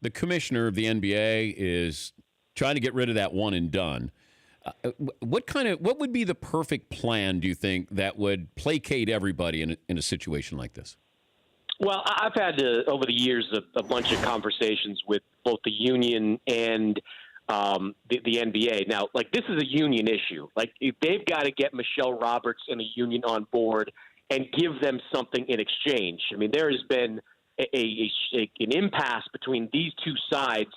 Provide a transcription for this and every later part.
the commissioner of the NBA is trying to get rid of that one and done. What would be the perfect plan, do you think, that would placate everybody in a situation like this? Well, I've had over the years a bunch of conversations with both the union and the NBA. Now, like, this is a union issue. Like, they've got to get Michelle Roberts and the union on board and give them something in exchange. I mean, there has been an impasse between these two sides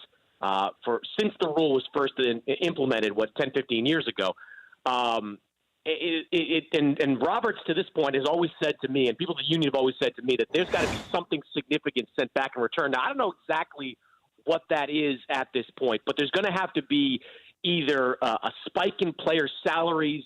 since the rule was first implemented, 10, 15 years ago. And Roberts, to this point, has always said to me, and people at the union have always said to me, that there's got to be something significant sent back in return. Now, I don't know exactly what that is at this point, but there's going to have to be either a spike in player salaries,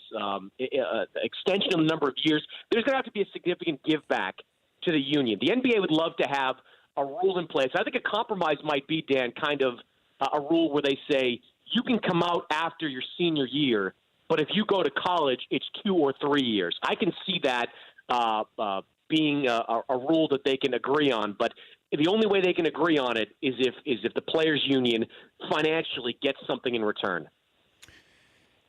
extension of the number of years. There's going to have to be a significant give back to the union. The NBA would love to have a rule in place. I think a compromise might be, Dan, kind of a rule where they say you can come out after your senior year, but if you go to college, it's 2 or 3 years. I can see that being a rule that they can agree on, but the only way they can agree on it is if the players' union financially gets something in return.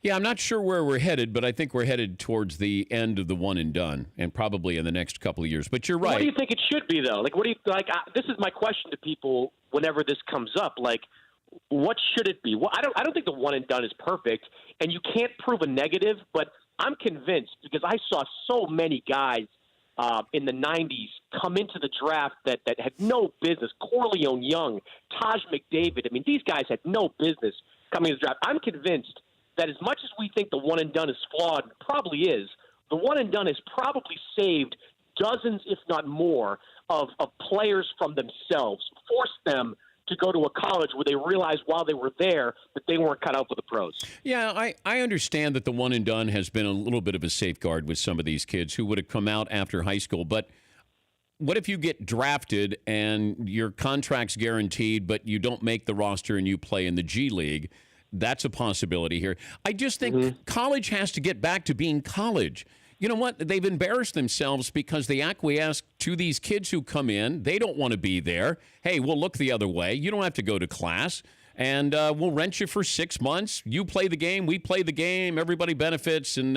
Yeah, I'm not sure where we're headed, but I think we're headed towards the end of the one and done, and probably in the next couple of years. But you're right. What do you think it should be, though? Like, what do you like? This is my question to people whenever this comes up. Like, what should it be? Well, I don't think the one and done is perfect, and you can't prove a negative. But I'm convinced, because I saw so many guys in the 90s come into the draft that had no business. Corleone Young, Taj McDavid. I mean, these guys had no business coming into the draft. I'm convinced that as much as we think the one and done is flawed, probably is, the one and done has probably saved dozens, if not more, of players from themselves, forced them to go to a college where they realized while they were there that they weren't cut out for the pros. Yeah, I understand that the one and done has been a little bit of a safeguard with some of these kids who would have come out after high school. But what if you get drafted and your contract's guaranteed, but you don't make the roster and you play in the G League? That's a possibility here. I just think college has to get back to being college. You know what? They've embarrassed themselves because they acquiesce to these kids who come in. They don't want to be there. Hey, we'll look the other way. You don't have to go to class, and we'll rent you for 6 months. You play the game. We play the game. Everybody benefits, and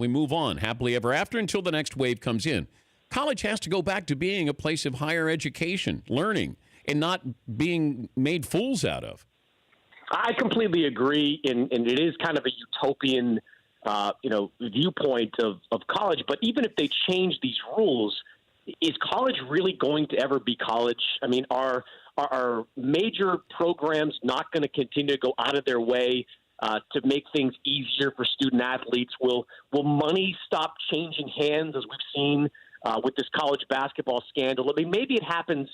we move on happily ever after until the next wave comes in. College has to go back to being a place of higher education, learning, and not being made fools out of. I completely agree, and it is kind of a utopian viewpoint of college. But even if they change these rules, is college really going to ever be college? I mean, are major programs not going to continue to go out of their way to make things easier for student athletes? Will money stop changing hands, as we've seen with this college basketball scandal? I mean, maybe it happens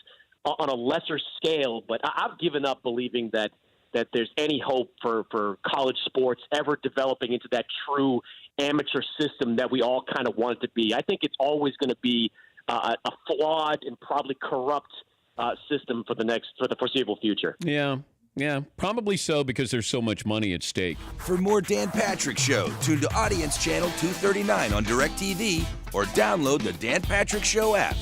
on a lesser scale, but I've given up believing that there's any hope for college sports ever developing into that true amateur system that we all kind of want it to be. I think it's always going to be a flawed and probably corrupt system for the foreseeable future. Yeah, probably so, because there's so much money at stake. For more Dan Patrick Show, tune to Audience Channel 239 on DirecTV or download the Dan Patrick Show app.